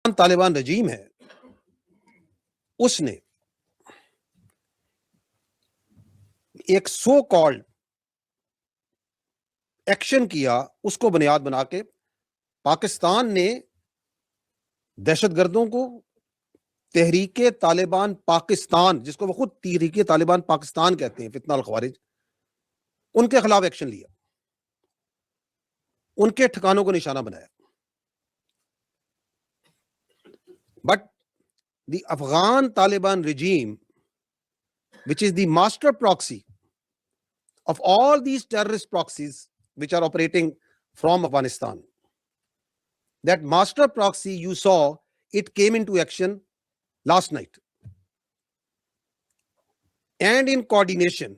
तालिबान रजीम है उसने एक सो कॉल्ड एक्शन किया, उसको बुनियाद बना के पाकिस्तान ने दहशतगर्दों को तहरीके तालिबान पाकिस्तान, जिसको वो खुद तहरीके तालिबान पाकिस्तान कहते हैं, फितना अल खवारिज, उनके खिलाफ एक्शन लिया, उनके ठिकानों को निशाना बनाया। But the Afghan Taliban regime, which is the master proxy of all these terrorist proxies which are operating from Afghanistan, that master proxy you saw, it came into action last night, and in coordination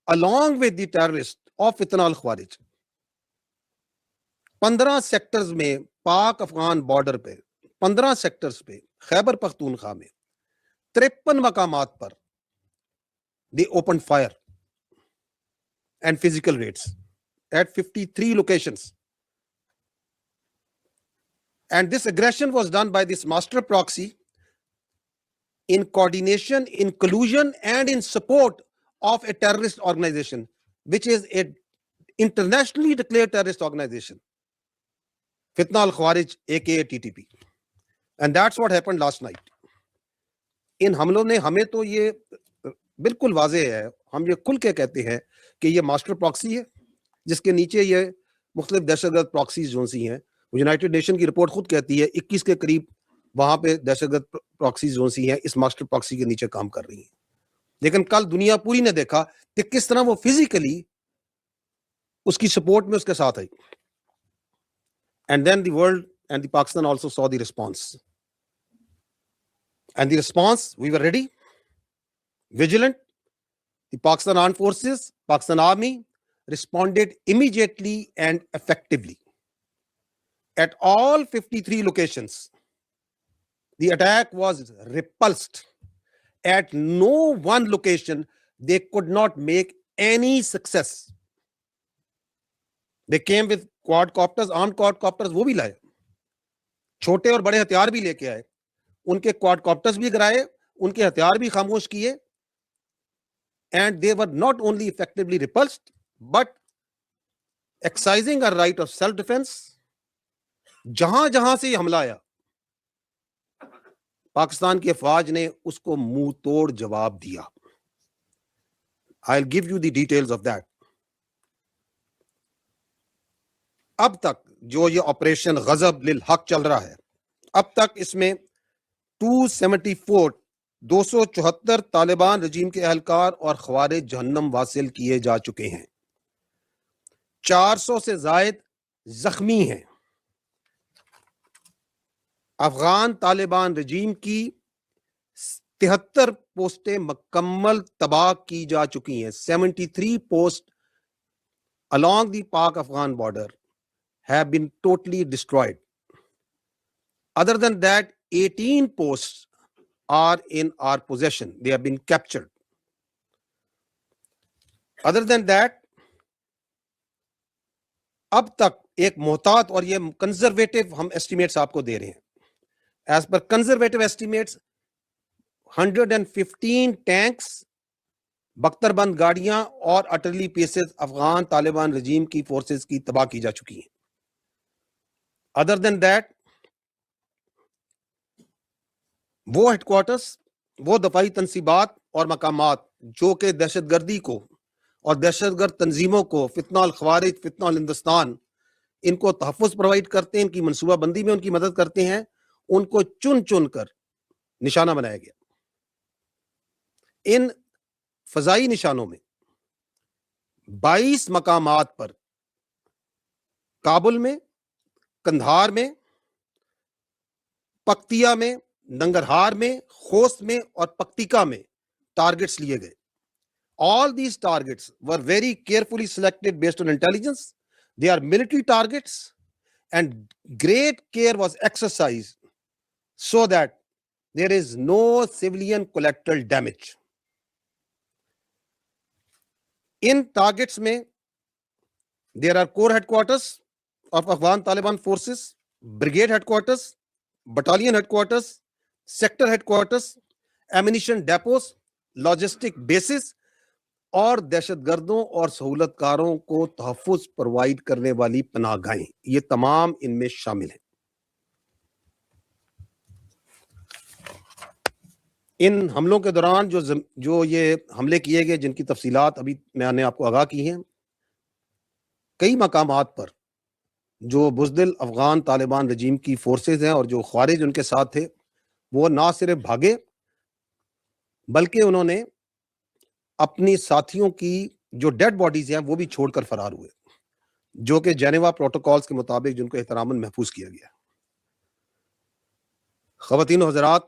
along with the terrorists of Fitna al Khawarij, 15 sectors में पाक Afghan border पे 15 sectors पे खैबर पख्तूनख्वा में 53 मकामात पर they opened fire and physical raids at 53 locations. And this aggression was done by this master proxy in coordination, in collusion, and in support of a terrorist organization, which is an internationally declared terrorist organization, Fitna al Khawarij, aka TTP. And that's what happened last night. इन हमलों ने, हमें तो ये बिल्कुल वाज़ेह है, हम ये खुल के कहते हैं कि ये मास्टर प्रॉक्सी है, जिसके नीचे ये मुख्तलिफ दहशतगर्द प्रॉक्सीज जो सी हैं, यूनाइटेड नेशन की रिपोर्ट खुद कहती है 21 के करीब वहां पे दहशतगर्द प्रॉक्सीज जो सी हैं इस मास्टर प्रॉक्सी के नीचे काम कर रही हैं। लेकिन कल दुनिया पूरी ने देखा कि किस तरह वो फिजिकली उसकी सपोर्ट में उसके साथ आई। And then the world and the Pakistan also saw the response, and the response, we were ready, vigilant. The Pakistan Armed Forces, Pakistan Army responded immediately and effectively. At all 53 locations, the attack was repulsed. At no one location, they could not make any success. They came with quadcopters, armed quadcopters, वो भी लाए, छोटे और बड़े हथियार भी लेके आए, उनके क्वाडकॉप्टर्स भी गिराए, उनके हथियार भी खामोश किए, and they were not only effectively repulsed but exercising a right of self defense. जहां जहां से हमला आया, पाकिस्तान की अफवाज ने उसको मुंह तोड़ जवाब दिया। I'll give you the details of that. अब तक जो ये ऑपरेशन गजब लिल हक चल रहा है, अब तक इसमें 274 तालिबान रजीम के अहलकार और ख्वारिज जहन्नम वासिल किए जा चुके हैं, 400 से जायद जख्मी हैं। अफगान तालिबान रजीम की 73 पोस्टें मुकम्मल तबाह की जा चुकी हैं। 73 post along the Pak Afghan border have been totally destroyed. Other than that, 18 posts are in our possession. They have been captured. Other than that, अब तक एक मोहतात, और ये कंजर्वेटिव हम एस्टिमेट्स आपको दे रहे हैं, as per conservative estimates 115 tanks, बख्तरबंद गाड़ियां और अटरली पीसेस अफगान तालिबान रजीम की फोर्सेस की तबाह की जा चुकी हैं। अदर देन दैट, वो हेडक्वार्टर्स, वो दफाई तंसीबात और मकामात जो कि दहशतगर्दी को और दहशतगर्द तंजीमों को, फितना अल खवारिज, फितना अल हिंदुस्तान, इनको तहफ़्फ़ुज़ प्रोवाइड करते हैं, इनकी मनसूबाबंदी में उनकी मदद करते हैं, उनको चुन चुन कर निशाना बनाया गया। इन फजाई निशानों में 22 मकामात पर काबुल में, कंधार में, पक्तिया में, नंगरहार में, खोस्त में और पक्तिका में टारगेट्स लिए गए। All these targets were very carefully selected based on intelligence. They are military targets, and great care was exercised so that there is no civilian collateral damage. In targets mein, there are core headquarters of Afghan Taliban forces, brigade headquarters, battalion headquarters, sector headquarters, ammunition depots, logistic bases और दहशतगर्दों और सहूलतकारों को तहफ़्फ़ुज़ provide करने वाली पनाहगाहें, ये तमाम इनमें शामिल हैं। इन हमलों के दौरान जो ये हमले किए गए, जिनकी तफसीलात अभी मैंने आपको आगाह की हैं, कई मकामात पर जो बुज़दिल अफ़गान तालिबान रजीम की फ़ोर्सेज़ हैं और जो ख़वारिज उनके साथ थे, वो ना सिर्फ भागे, बल्कि उन्होंने अपनी साथियों की जो डेड बॉडीज़ हैं, वो भी छोड़कर फ़रार हुए, जो कि जेनेवा प्रोटोकॉल्स के मुताबिक जिनको एहतरामन महफूज़ किया गया। ख़वातीन व हज़रात,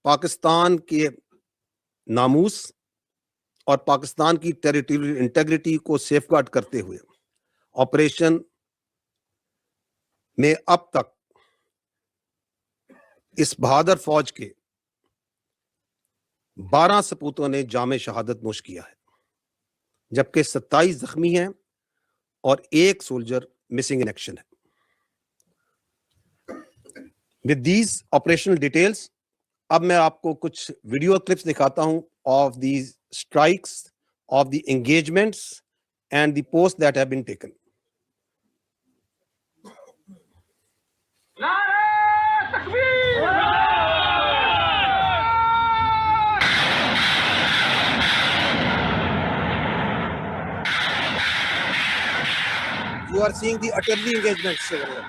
पाकिस्तान के नामूस और पाकिस्तान की टेरिटोरियल इंटीग्रिटी को सेफगार्ड करते हुए ऑपरेशन में अब तक इस बहादुर फौज के 12 सपूतों ने जामे शहादत नोश किया है, जबकि 27 जख्मी हैं और 1 सोल्जर मिसिंग इन एक्शन है। विद दीज ऑपरेशनल डिटेल्स, अब मैं आपको कुछ वीडियो क्लिप्स दिखाता हूं of these strikes, of the engagements and the post that have been taken. You are seeing the artillery engagements over here.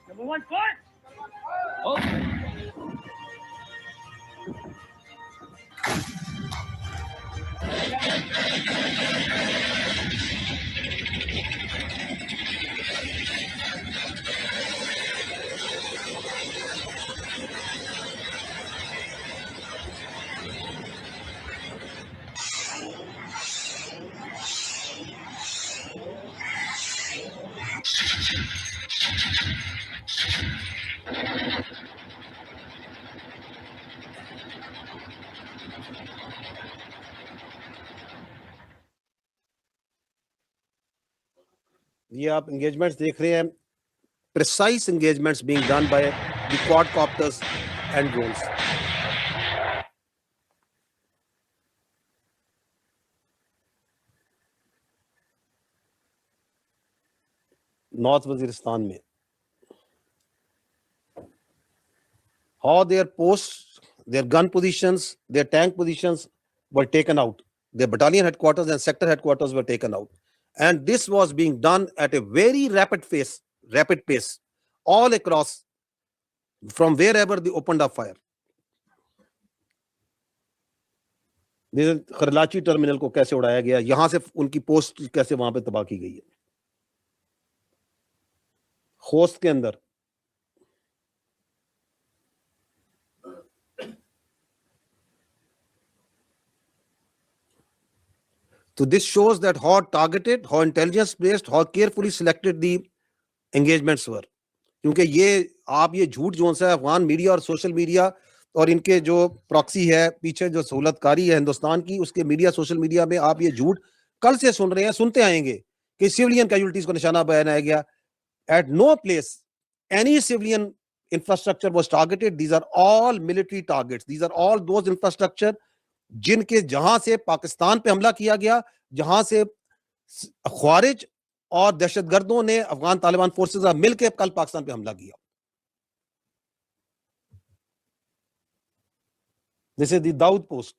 Number 1 foot. Oh. ये आप engagements देख रहे हैं, precise engagements being done by the quadcopters and drones. North Waziristan में how their posts, their gun positions, their tank positions were taken out. Their battalion headquarters and sector headquarters were taken out. And this was being done at a very rapid pace, all across, from wherever they opened up fire. Kharlachi terminal को कैसे उड़ाया गया, यहां से उनकी post कैसे वहां पे तबाह की गई है। खोस्त के अंदर So this shows that how targeted, how intelligence based, how carefully selected the engagements were. क्योंकि ये आप ये झूठ जो सा अफगान मीडिया और सोशल मीडिया और इनके जो प्रॉक्सी है पीछे जो सहूलतकारी है हिंदुस्तान की, उसके मीडिया सोशल मीडिया में आप ये झूठ कल से सुन रहे हैं, सुनते आएंगे कि सिविलियन कैजुअलिटीज को निशाना बनाया गया। At no place any civilian infrastructure was targeted. These are all military targets. These are all those infrastructure जिनके जहां से पाकिस्तान पे हमला किया गया, जहां से ख्वारिज और दहशतगर्दों ने अफगान तालिबान फोर्सेस मिलकर कल पाकिस्तान पे हमला किया। This is the Dawood post.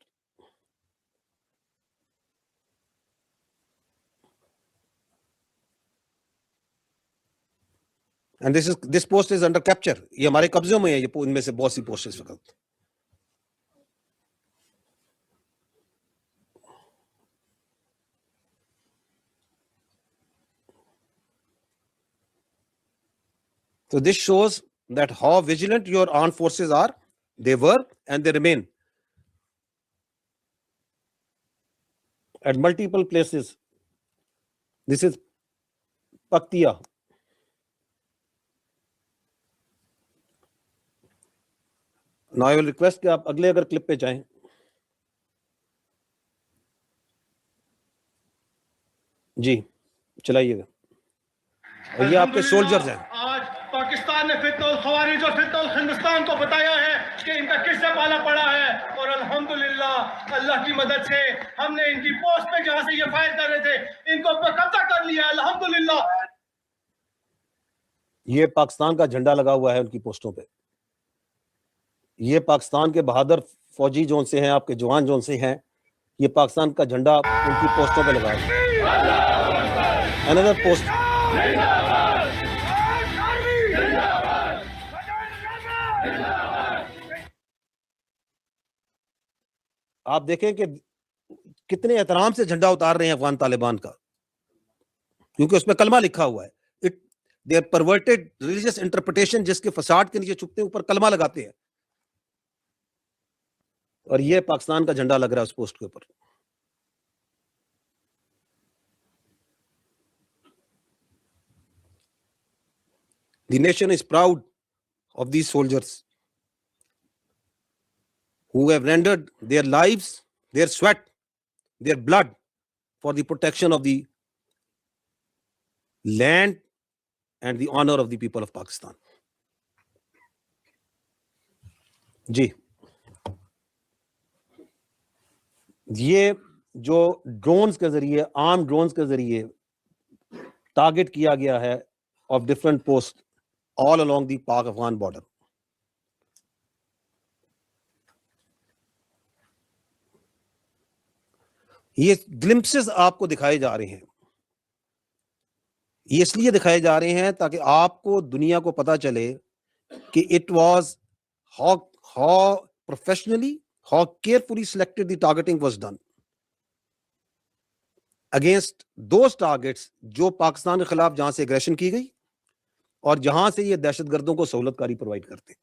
And this post is under capture. ये हमारे कब्जे में है, ये इनमें से बहुत सी पोस्ट इस वक्त। So this shows that how vigilant your armed forces are. They were and they remain at multiple places. This is Paktiya. Now I will request कि आप अगले अगर क्लिप पे जाएं। जी चलाइएगा। और ये आपके सोल्जर्स हैं। आज पाकिस्तान ने फितनुल खवारिज और फितनुल हिंदुस्तान को बताया है कि इनका किससे पाला पड़ा है, और अल्हम्दुलिल्लाह अल्लाह की मदद से हमने इनकी पोस्ट पे जहां से ये फायर कर रहे थे इनको अपना कब्जा कर लिया, अल्हम्दुलिल्लाह। ये पाकिस्तान का झंडा लगा हुआ है उनकी पोस्टों पे। ये पाकिस्तान के बहादुर फौजी जोन से हैं, आपके जवान जोन से हैं, ये पाकिस्तान का झंडा उनकी पोस्टों पे लगा है। अनदर पोस्ट, आप देखें कि कितने एहतराम से झंडा उतार रहे हैं अफगान तालिबान का, क्योंकि उसमें कलमा लिखा हुआ है। It there perverted religious interpretation, जिसके फसाद के नीचे छुपते हैं, ऊपर कलमा लगाते हैं, और ये पाकिस्तान का झंडा लग रहा है उस पोस्ट के ऊपर। The nation is proud of these soldiers who have rendered their lives, their sweat, their blood for the protection of the land and the honor of the people of Pakistan. जी, ये जो drones के जरिए, arm drones के जरिए target किया गया है of different post all along the पाक अफगान बॉर्डर, ये ग्लिम्पसेस आपको दिखाए जा रहे हैं। ये इसलिए दिखाए जा रहे हैं ताकि आपको, दुनिया को पता चले कि it was how professionally, how carefully selected the targeting was done against those targets जो पाकिस्तान के खिलाफ जहां से एग्रेशन की गई और जहां से ये दहशतगर्दों को सहूलतकारी प्रोवाइड करते हैं,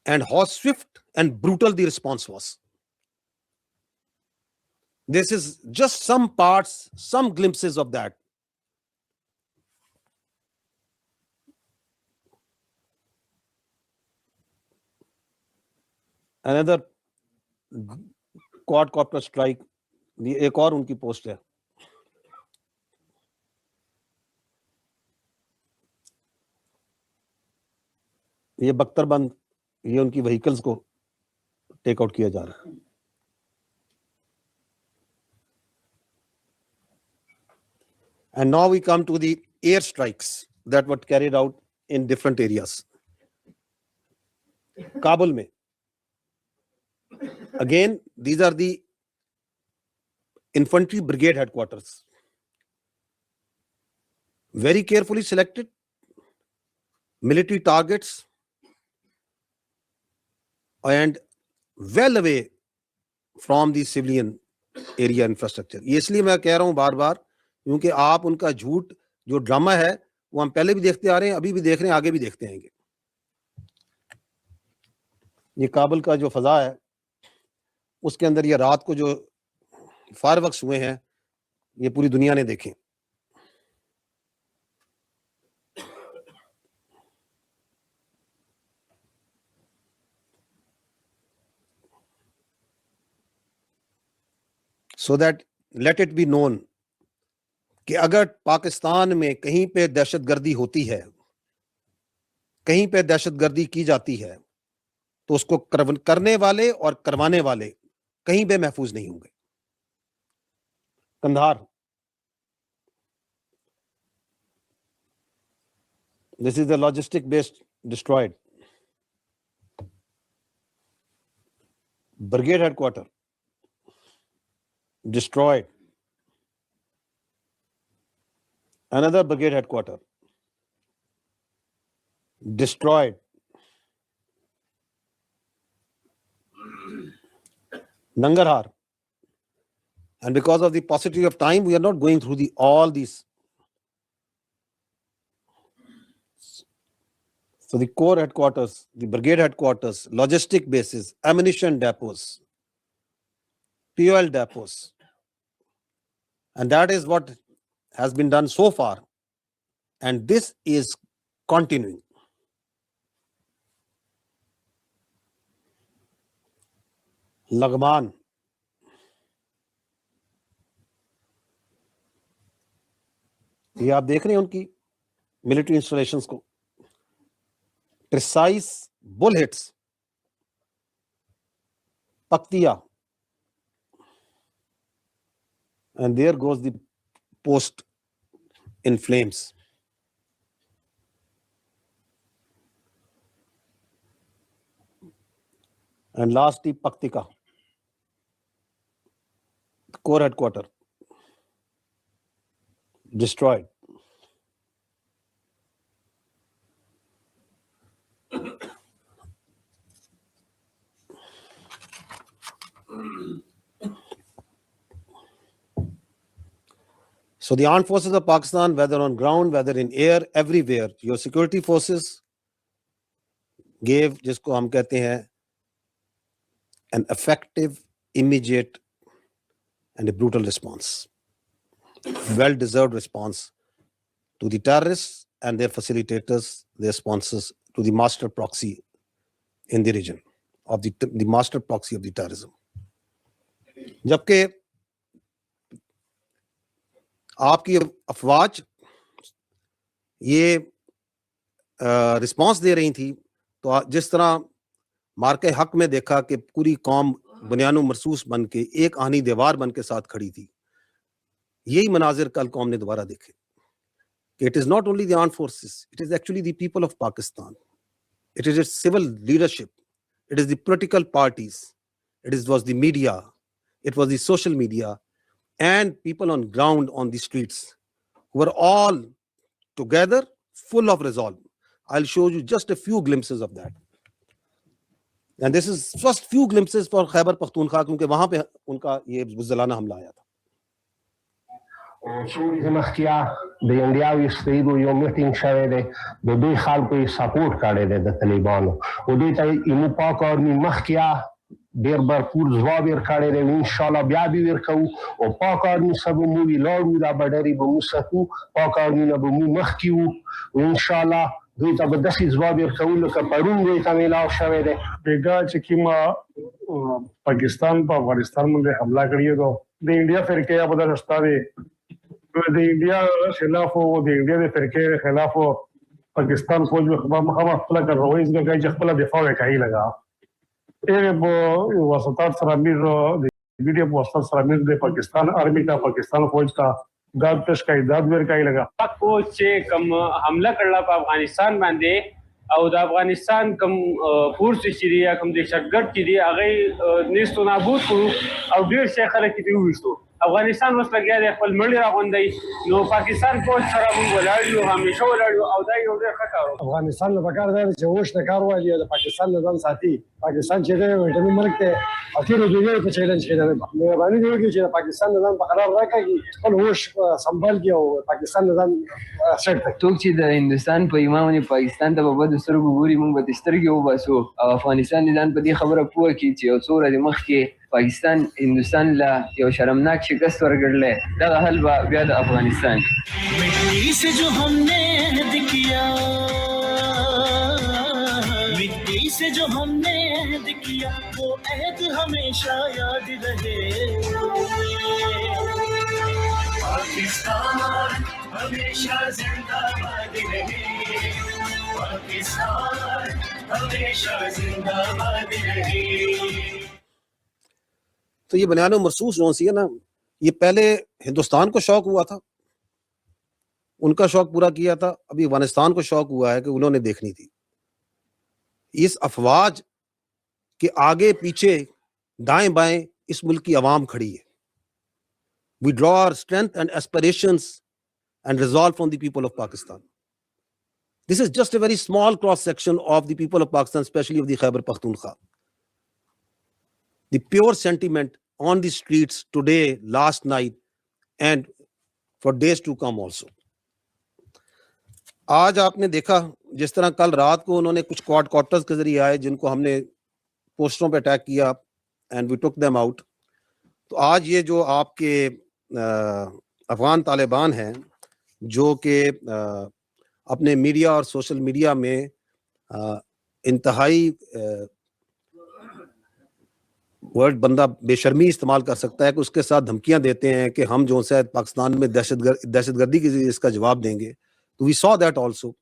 and how Swift and brutal the response was. This is just some parts, some glimpses of that. Another quadcopter strike, ये एक और उनकी पोस्ट है। ये बख्तरबंद, ये उनकी व्हीकल्स को टेक आउट किया जा रहा है। And now we come to the air strikes that were carried out in different areas. Kabul में, again, these are the infantry brigade headquarters. Very carefully selected military targets and well away from the civilian area infrastructure. ये इसलिए मैं कह रहा हूं बार बार, क्योंकि आप उनका झूठ जो ड्रामा है वो हम पहले भी देखते आ रहे हैं, अभी भी देख रहे हैं, आगे भी देखते आएंगे। ये काबुल का जो फजा है उसके अंदर ये रात को जो फायरवर्क्स हुए हैं ये पूरी दुनिया ने देखे। So that let it be known कि अगर पाकिस्तान में कहीं पे दहशतगर्दी होती है, कहीं पे दहशतगर्दी की जाती है, तो उसको करने वाले और करवाने वाले कहीं पे महफूज नहीं होंगे। Kandahar, this is the logistic base destroyed. Brigade headquarter destroyed. Another brigade headquarter destroyed. Nangarhar. And because of the paucity of time, we are not going through all these. So the corps headquarters, the brigade headquarters, logistic bases, ammunition depots, fuel depots. And that is what has been done so far. And this is continuing. Lagman. ये आप देख रहे हैं उनकी military installations को, precise bull hits, Paktia, and there goes the post in flames. And lastly, Paktika, core headquarter, destroyed. So the armed forces of Pakistan, whether on ground, whether in air, everywhere, your security forces gave, जिसको हम कहते हैं, an effective, immediate, and a brutal response. Well-deserved response to the terrorists and their facilitators, their sponsors, to the master proxy in the region of the master proxy of the terrorism. जबकि आपकी अफवाज ये response दे रही थी, तो जिस तरह मार्के हक में देखा कि पूरी कौम बुनियानो मरसूस बन के एक आनी दीवार बन के साथ खड़ी थी, यही मनाजिर कल कौम ने दोबारा देखे कि it is not only the armed forces, it is actually the people of Pakistan, it is its civil leadership, it is the political parties, was the media, it was the social media, and people on ground on the streets who were all together, full of resolve. I'll show you just a few glimpses of that. And this is first few glimpses for Khyber Pakhtunkhwa, क्योंकि वहां पे उनका ये बुज़दिलाना हमला आया था. څومره مخکیا د انډیاوي ستېدو you میټینګ شوی دی، د دوی خلکو یې سپورټ کړی دی د طالبانو، او دوی ته ایمو پاک آرمي مخکیا ډېر بھرپور ځواب یې ورکړی دی، انشاءالله بیا به یې ورکوو، او پاک آرمي څه به مو ولاړ وو، دا بډرې به مو سکو، پاک آرمي نه به مو مخکې وو، او انشاءالله دوی ته به داسې ځواب یې ورکوو لکه پرون دوی ته میلاو شوی دی. بیګا چې کومه پاکستان په افغانستان باندې حمله کړې ده، د انډیا فرقې یا بدل شته دی، د انډیا خلاف او د انډیا د فرقې خلاف پاکستان فوج مخامخ خپل کاروایی کوي چې خپل دفاع وکړي لگا یې په واسطات سره میر د ویډیو په واسطه سره میر د پاکستان آرمي کا پاکستان فوج کا داد پیش کوي، داد ورکړي لگا فوج چې کوم حمله کړل په افغانستان باندې او د افغانستان کوم فورس چې دی کوم د شرګټ چې دی هغه نيستو نابود کړو او ډیر څه خلک دي وښتو. افغانستان اوس لګیا دی خپل مړی راغونډي، نو پاکستان فوج سره موږ ولاړ یو، همیشه ولاړ یو، او دا یو ډېر ښه کار و. افغانستان نه پکار دی چې اوښ نه کار والی د پاکستان نه ځان ساتي. پاکستان چې دی ویټامین ملک دی او ټولو دنیا په چیلنج کې دی، مهرباني دې وکړي چې د پاکستان نه ځان په قرار راکړي، خپل اوښ سنبال کړي او پاکستان نه ځان سیټ کړي. څوک چې د هندوستان په ایمان پاکستان ته په بدو سترګو ګوري، موږ به د سترګې وباسو او افغانستان دې ځان په دې خبره پوه کړي چې یو څو ورځې مخکې पाकिस्तान हिंदुस्तान ला यो शर्मनाक शिकस्त वर्गड़ले दगा हल बया द अफगानिस्तान मिट्टी से जो हमने अहद किया, मिट्टी से जो हमने अहद किया, वो अहद हमेशा याद रहे। पाकिस्तान हमेशा जिंदाबाद रहे, पाकिस्तान हमेशा जिंदाबाद रहे। तो ये बुनियानो मरसूस जो सी है ना, ये पहले हिंदुस्तान को शौक हुआ था, उनका शौक पूरा किया था, अभी अफगानिस्तान को शौक हुआ है कि उन्होंने देखनी थी। इस अफवाज के आगे पीछे दाएं बाएं इस मुल्क की आवाम खड़ी है। We draw our strength and aspirations and resolve from the people of Pakistan. This is just a very small cross section of the people of Pakistan, specially of the Khyber Pakhtunkhwa. The pure sentiment on the streets today, last night, and for days to come also. आज आपने देखा जिस तरह कल रात को उन्होंने कुछ क्वाड क्वार्टर्स के जरिए आए, जिनको हमने पोस्टरों पे अटैक किया and we took them out. तो आज ये जो आपके अफगान तालिबान हैं जो कि अपने मीडिया और सोशल मीडिया में इंतहाई वर्ड बंदा बेशर्मी इस्तेमाल कर सकता है कि उसके साथ धमकियां देते हैं कि हम जो है पाकिस्तान में दहशतगर्दी के जरिए इसका जवाब देंगे. तो we saw that also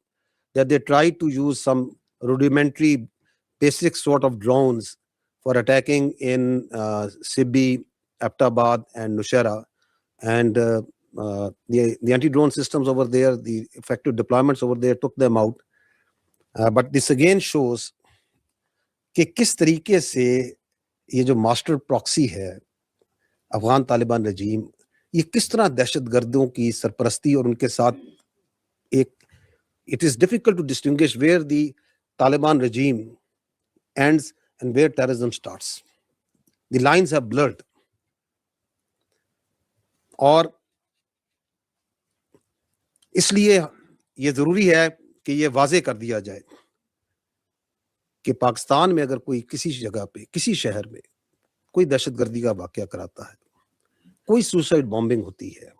that they tried to use some rudimentary basic sort of drones for attacking in Sibbi, Abbottabad and Nusheira, and the anti-drone systems over there, the effective deployments over there took them out. But this again shows कि किस तरीके से ये जो master proxy है अफगान तालिबान रजीम, ये किस तरह दहशतगर्दों की सरपरस्ती और उनके साथ एक it is difficult to distinguish where the Taliban regime ends and where terrorism starts. The lines have blurred. और इसलिए ये जरूरी है कि ये वाजे कर दिया जाए कि पाकिस्तान में अगर कोई किसी जगह पे किसी शहर में कोई दहशतगर्दी का वाकया कराता है, कोई सुसाइड बॉम्बिंग होती है,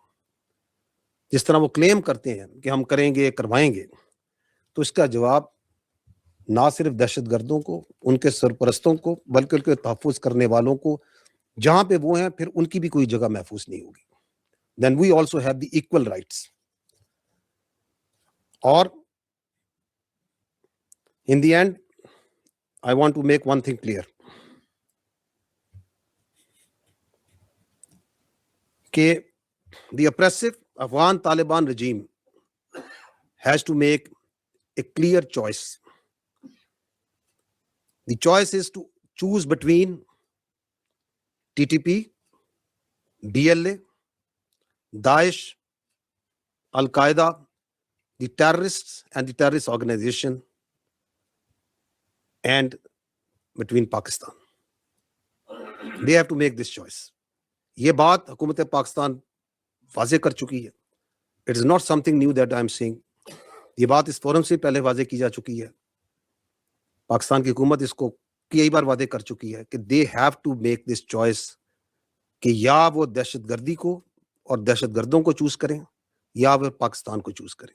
जिस तरह वो क्लेम करते हैं कि हम करेंगे करवाएंगे, तो इसका जवाब ना सिर्फ दहशतगर्दों को, उनके सरपरस्तों को, बल्कि उनके तहफ़्फ़ुज़ करने वालों को, जहां पे वो हैं फिर उनकी भी कोई जगह महफूज नहीं होगी. Then we also have the equal rights. और in the end I want to make one thing clear कि the oppressive Afghan Taliban regime has to make a clear choice. The choice is to choose between TTP, DLA, Daesh, Al-Qaeda, the terrorists and the terrorist organization, and between Pakistan. They have to make this choice. ये बात हुकूमत पाकिस्तान वाज़े कर चुकी है. It is not something new that I am saying. ये बात इस फोरम से पहले वाज़े की जा चुकी है. पाकिस्तान की हुकूमत इसको कई बार वादे कर चुकी है कि they have to make this choice कि या वो दहशतगर्दी को और दहशतगर्दों को चूज करें या वो पाकिस्तान को चूज करें.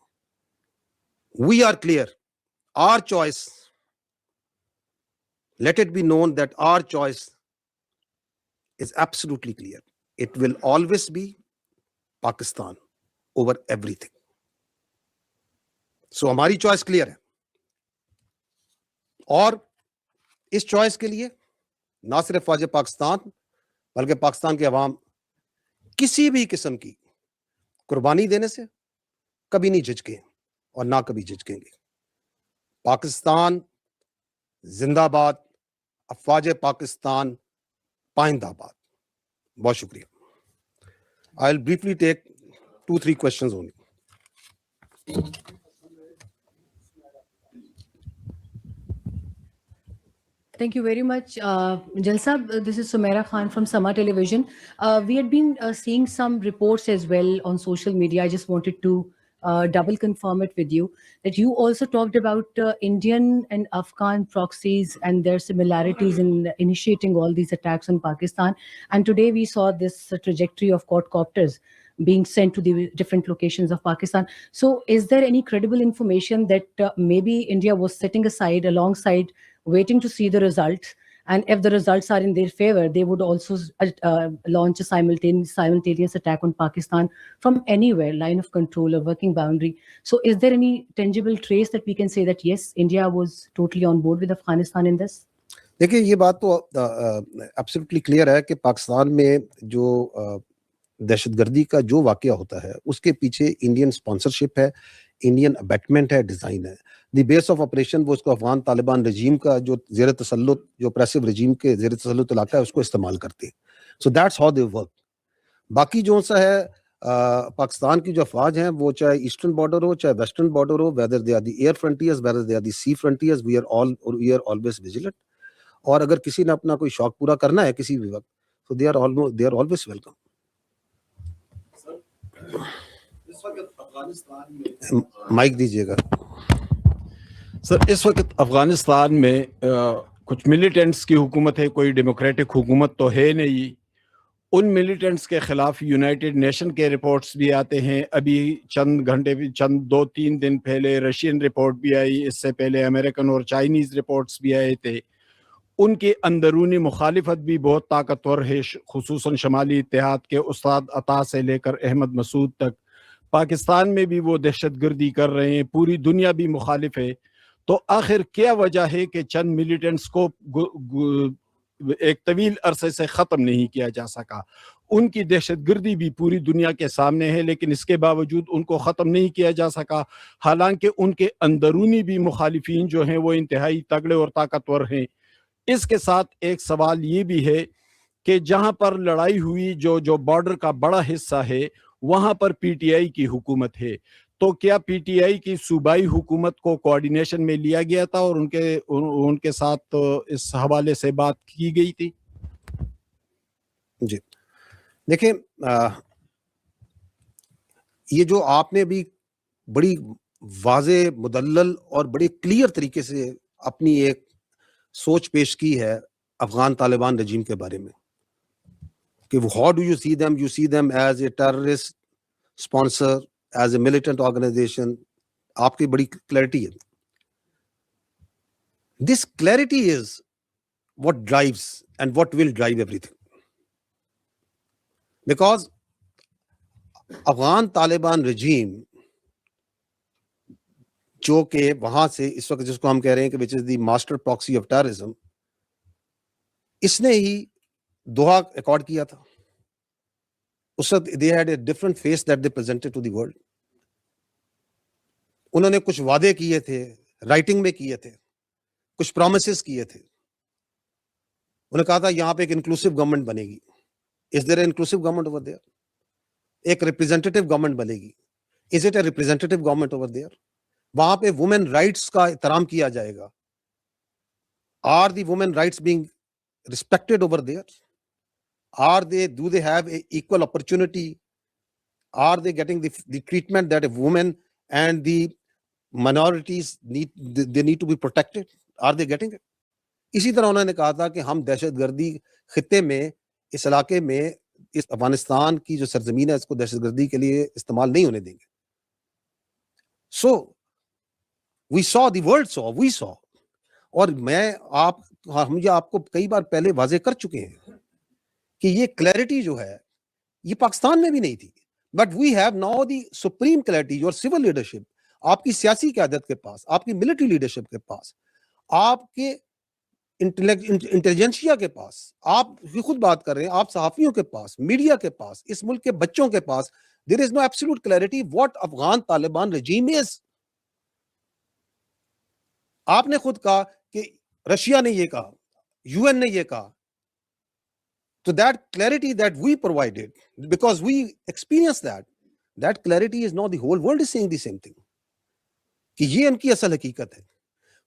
We are clear. Our choice, let it be known that our choice is absolutely clear. It will always be Pakistan over everything. So हमारी चॉइस क्लियर है. और इस चॉइस के लिए ना सिर्फ फौज पाकिस्तान बल्कि पाकिस्तान के अवाम किसी भी किस्म की कुर्बानी देने से कभी नहीं झिझके और ना कभी झिझकेंगे. पाकिस्तान जिंदाबाद, अफवाज पाकिस्तान पाइंदाबाद. बहुत शुक्रिया. I will briefly take 2-3 questions only. Thank you very much. Jalsa, this is Sumaira Khan from Sama Television. We had been seeing some reports as well on social media. I just wanted to double confirm it with you that you also talked about Indian and Afghan proxies and their similarities in initiating all these attacks on Pakistan. And today we saw this trajectory of quadcopters being sent to the different locations of Pakistan. So is there any credible information that maybe India was setting aside alongside waiting to see the results, and if the results are in their favor, they would also launch a simultaneous attack on Pakistan from anywhere, line of control or working boundary? So is there any tangible trace that we can say that yes, India was totally on board with Afghanistan in this? देखिए, ये बात तो absolutely clear है कि पाकिस्तान में जो दहशतगर्दी का जो वाकया होता है उसके पीछे इंडियन स्पॉन्सरशिप है, इंडियन अबैटमेंट है, डिजाइन है. द बेस ऑफ ऑपरेशन वो उसको अफगान तालिबान रजीम का जो जेर तसल्लुत, जो ऑपरेसिव रजीम के जेर तसल्लुत इलाका है उसको इस्तेमाल करते हैं. So that's how they work. बाकी जो सा है पाकिस्तान की जो अफवाज हैं वो चाहे ईस्टर्न बॉर्डर हो चाहे वेस्टर्न बॉर्डर हो, whether they are the air frontiers, whether they are the sea frontiers, we are always vigilant. और अगर किसी ने अपना कोई शौक पूरा करना है किसी भी वक्त, तो they are always welcome. Mike दीजिएगा सर. इस वक्त अफगानिस्तान में कुछ मिलिटेंट्स की हुकूमत है, कोई डेमोक्रेटिक हुकूमत तो है नहीं. उन मिलिटेंट्स के खिलाफ यूनाइटेड नेशन के रिपोर्ट्स भी आते हैं. अभी चंद 2-3 दिन पहले रशियन रिपोर्ट भी आई, इससे पहले अमेरिकन और चाइनीज रिपोर्ट्स भी आए थे. उनकी अंदरूनी मुखालिफत भी बहुत ताकतवर है, खुसूसन शमाली इत्तेहाद के उस्ताद अता से लेकर अहमद मसूद तक। पाकिस्तान में भी वो दहशतगर्दी कर रहे हैं, पूरी दुनिया भी मुखालिफ है। तो आखिर क्या वजह है कि चंद मिलिटेंट्स को एक तवील अरसे से ख़त्म नहीं किया जा सका? उनकी दहशतगर्दी भी पूरी दुनिया के सामने है, लेकिन इसके बावजूद उनको ख़त्म नहीं किया जा सका, हालांकि उनके अंदरूनी भी मुखालिफिन जो हैं वो इंतहाई तगड़े और ताकतवर हैं। इसके साथ एक सवाल ये भी है कि जहां पर लड़ाई हुई, जो बॉर्डर का बड़ा हिस्सा है, वहां पर पीटीआई की हुकूमत है। तो क्या पीटीआई की सूबाई हुकूमत को कोऑर्डिनेशन में लिया गया था और उनके साथ तो इस हवाले से बात की गई थी? जी देखिए, ये जो आपने भी बड़ी वाज़े, मुदल्लल और बड़ी क्लियर तरीके से अपनी एक सोच पेश की है अफगान तालिबान रजीम के बारे में कि how do you see them as a terrorist sponsor, as a militant organization. आपकी बड़ी क्लैरिटी है। This clarity is what drives and what will drive everything, because Afghan Taliban regime जो कि वहां से इस वक्त जिसको हम कह रहे हैं कि which is the master proxy of terrorism, इसने ही दोहा अकॉर्ड किया था। उस वक्त they had a different face that they presented to the world. उन्होंने कुछ वादे किए थे, राइटिंग में किए थे, कुछ प्रोमिसेस किए थे। उन्होंने कहा था यहां पे एक इंक्लूसिव गवर्नमेंट बनेगी। Is there inclusive government over there? एक रिप्रेजेंटेटिव गवर्नमेंट बनेगी। Is it a representative government over there? वहां पे वुमेन राइट्स का एहतराम किया जाएगा। Are the women rights being respected over there? Do they have a equal opportunity? Are they getting the treatment that a woman and the minorities need to be protected? Are they getting it? इसी तरह उन्होंने कहा था कि हम दहशतगर्दी खित्ते में, इस इलाके में, इस अफगानिस्तान की जो सरजमीन है इसको दहशतगर्दी के लिए इस्तेमाल नहीं होने देंगे। So we saw, the world saw, we saw, और हम ये आपको कई बार पहले वाजे कर चुके हैं कि ये क्लैरिटी जो है ये पाकिस्तान में भी नहीं थी। But we have now the supreme clarity. Your civil leadership, आपकी सियासी क़यादत के पास, आपकी मिलिट्री लीडरशिप के पास, आपके इंटेलिजेंसिया के पास, आप खुद बात कर रहे हैं, आप सहाफियों के पास, मीडिया के पास, इस मुल्क के बच्चों के पास, there is no absolute clarity what Afghan Taliban regime is. आपने खुद कहा कि रशिया ने ये कहा, यूएन ने ये कहा। So that clarity that we provided, because we experienced that clarity is now the whole world is saying the same thing. कि ये उनकी असल हकीकत है।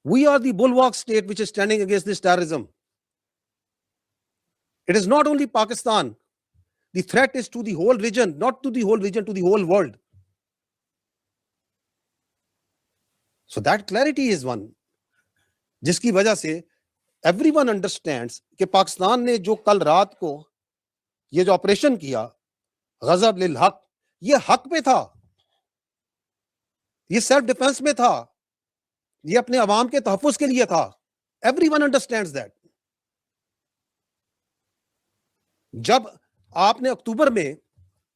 We are the bulwark state which is standing against this terrorism. It is not only Pakistan. The threat is to the whole region, not to the whole region, to the whole world. So that clarity is one, जिसकी वजह से everyone understands कि पाकिस्तान ने जो कल रात को ये जो ऑपरेशन किया गजब लिल हक, ये हक पे था, ये सेल्फ डिफेंस में था, ये अपने अवाम के तहफ्फुज के लिए था। Everyone understands that. जब आपने अक्टूबर में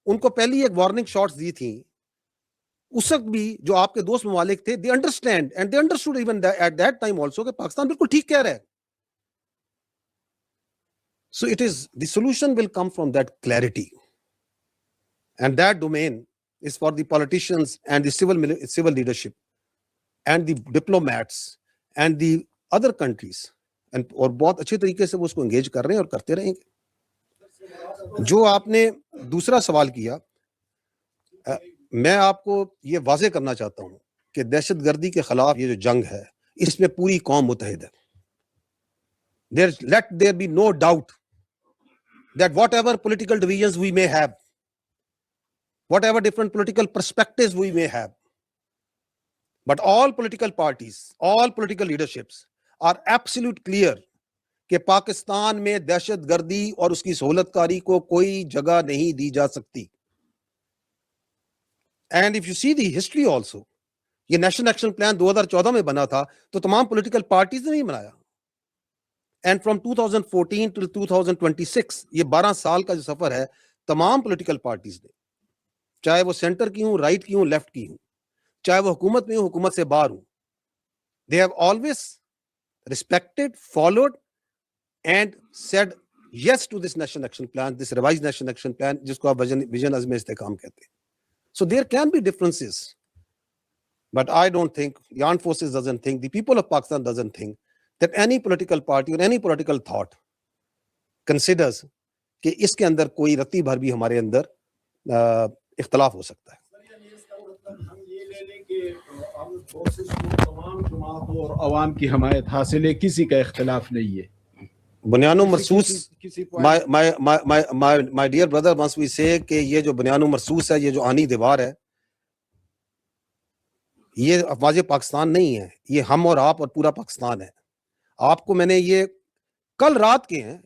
उनको पहली एक वार्निंग शॉट्स दी थी, उस वक्त भी जो आपके दोस्त ममालिक थे, they understand and they understood even at that time also कि पाकिस्तान बिल्कुल ठीक कह रहा है। So it is, the solution will come from that clarity, and that domain is for the politicians and the civil leadership and the diplomats and the other countries, and और बहुत अच्छे तरीके से वो उसको engage कर रहे हैं और करते रहेंगे। जो आपने दूसरा सवाल किया, मैं आपको ये वाज़े करना चाहता हूँ कि दहशतगर्दी के खिलाफ ये जो जंग है, इसमें पूरी कौम मुतहिद है। Let there be no doubt that whatever political divisions we may have, whatever different political perspectives we may have, but all political parties, all political leaderships are absolute clear कि पाकिस्तान में दहशतगर्दी और उसकी सहूलतकारी को कोई जगह नहीं दी जा सकती। And if you see the history also, ये नेशनल एक्शन प्लान 2014 में बना था तो तमाम पॉलिटिकल पार्टीज ने नहीं बनाया। एंड फ्रॉम 2014 टू 2026 ये 12 साल का जो सफर है तमाम पॉलिटिकल पार्टीज ने, चाहे वो सेंटर की हूं, राइट की हूं, लेफ्ट की हूं, चाहे वो हुकूमत में हूं, हुकूमत से बाहर हूं, they have always respected, followed and said yes to this national action plan, this revised national action plan, जिसको आप vision azm istehkam कहते हैं. So there can be differences, but I don't think, the armed forces doesn't think, the people of Pakistan doesn't think that any political party or any political thought considers कि इसके अंदर कोई रत्ती भर भी हमारे अंदर इख्तलाफ हो सकता है. और अवाम की हमायत हासिल है, किसी का इख्तलाफ नहीं है. बुनियानो मरसूस, my dear brother, once we say कि ये जो बुनियानो मरसूस है, ये जो आनी दीवार है, ये अफवाज पाकिस्तान नहीं है, ये हम और आप और पूरा पाकिस्तान है. आपको मैंने ये कल रात के हैं,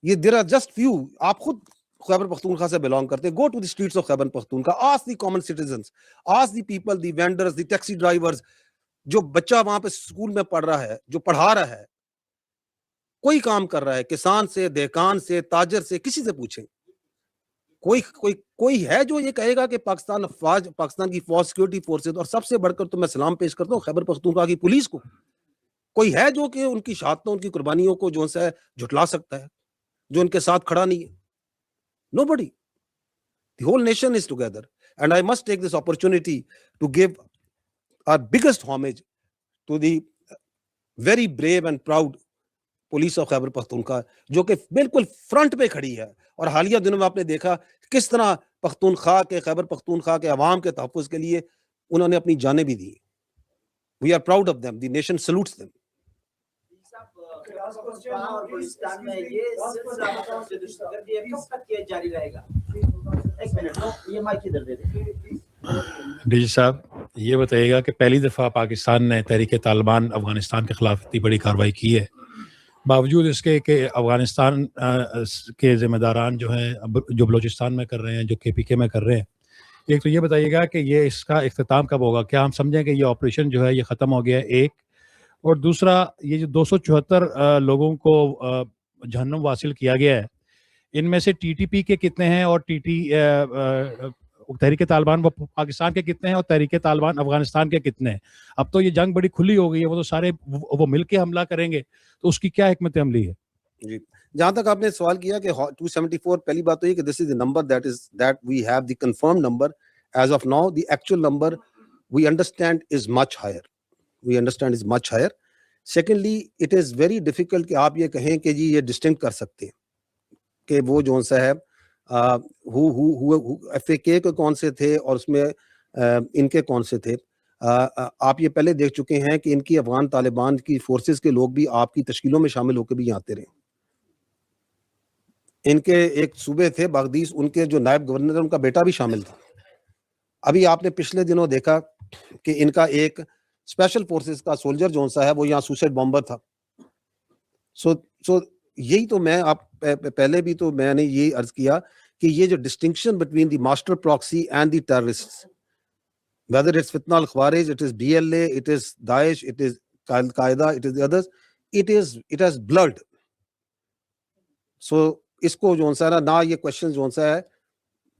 ये देयर आर जस्ट फ्यू, आप खुद खैबर पख्तूनख्वा से बिलोंग करते हैं, go to the streets of Khyber Pakhtunkhwa, ask the common citizens, ask the people, the vendors, the taxi drivers, जो बच्चा वहां पे स्कूल में पढ़ रहा है, जो पढ़ा रहा है, कोई काम कर रहा है, किसान से, देहकान से, ताजर से, किसी से पूछें, कोई है जो ये कहेगा कि पाकिस्तान की फौज, सिक्योरिटी फोर्सेस, और सबसे बढ़कर तो मैं सलाम पेश करता हूँ खैबर पख्तूनख्वा की पुलिस को, कोई है जो कि उनकी शहादतों, उनकी कुर्बानियों को जो है झुटला सकता है, जो उनके साथ खड़ा नहीं है? Nobody. The whole nation is together, and I must take this opportunity to give our biggest homage to the very brave and proud police of Khyber Pakhtunkhwa, जो कि बिल्कुल फ्रंट पे खड़ी है. और हालिया दिनों में आपने देखा किस तरह पख्तूनख्वा के, खैबर पख्तूनख्वा के अवाम के तहफ़्फ़ुज़ के लिए उन्होंने अपनी जानें भी दी. We are proud of them. The nation salutes them. DG साहब, ये बताइएगा कि पहली दफ़ा पाकिस्तान ने तहरीक तालिबान अफगानिस्तान के खिलाफ इतनी बड़ी कार्रवाई की है, बावजूद इसके कि अफगानिस्तान के ज़िम्मेदारान जो हैं, जो बलूचिस्तान में कर रहे हैं, जो KPK में कर रहे हैं, एक तो ये बताइएगा कि ये इसका इख्तिताम कब होगा? क्या हम समझें कि ये ऑपरेशन जो है ये ख़त्म हो गया है? एक, और दूसरा, ये जो 274 लोगों को जहन्नुम वासिल किया गया है, इनमें से TTP के कितने हैं और तहरीक तालिबान वो पाकिस्तान के कितने हैं और तहरीक तालिबान अफगानिस्तान के कितने हैं? अब तो ये जंग बड़ी खुली हो गई है, वो तो सारे वो मिलके हमला करेंगे, तो उसकी क्या हिकमत अमली है? जी, जहां तक आपने सवाल किया कि 274, पहली बात तो ये कि this is the number that we have the confirm number as of now. The actual number we understand is much higher. Secondly, it is very difficult कि आप ये कहें कि जी ये डिस्टिंक्ट कर सकते हैं कि वो जो सा है FAK के कौन से थे और उसमें इनके कौन से थे. आप ये पहले देख चुके हैं कि इनकी अफगान तालिबान की फोर्सेस के लोग भी आपकी तश्कीलों में शामिल होकर भी आते रहे. इनके एक सूबे थे बागदीस, उनके जो नायब गवर्नर है उनका बेटा भी शामिल था. अभी आपने पिछले दिनों देखा कि इनका एक स्पेशल फोर्सेस का सोल्जर जो सा है वो यहाँ सुसाइड बॉम्बर था. सो यही तो मैं आप पहले भी तो मैंने यही अर्ज किया कि ये जो distinction between the master proxy and the terrorists, whether it's Fitna al-Khawarij, it is BLA, it is Daesh, it is Al-Qaeda, it is the others, it has blurred. So इसको जो सा ना ये क्वेश्चन जो सा है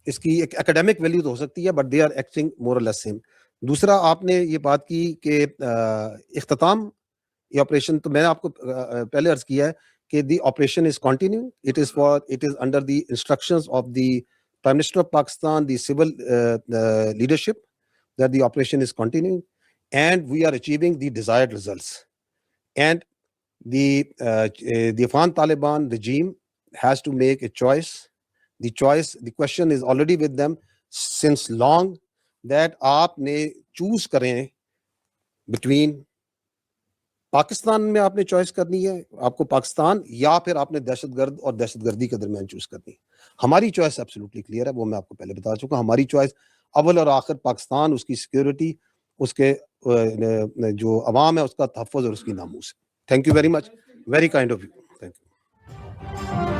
इसकी एक एकेडमिक वैल्यू तो हो सकती है, बट दे आर एक्टिंग मोर और लेस सेम. दूसरा, आपने ये बात की कि इख्तिताम ये ऑपरेशन, तो मैंने आपको पहले अर्ज किया है कि the operation is continue. It is under the instructions of the prime minister of Pakistan, the civil leadership, that the operation is continuing and we are achieving the desired results. And the Afghan Taliban regime has to make a choice. The question is already with them since long that आपने choose करें between Pakistan में आपने choice करनी है, आपको पाकिस्तान, या फिर आपने दहशतगर्द और दहशतगर्दी के दरमियान चूज करनी है. हमारी चॉइस एब्सोल्युटली क्लियर है, वो मैं आपको पहले बता चुका. हमारी चॉइस अव्वल और आखिर पाकिस्तान, उसकी सिक्योरिटी, उसके जो अवाम है उसका तहफ़्फ़ुज़ और उसकी नामूस. Thank you very much, very kind of you. Thank you.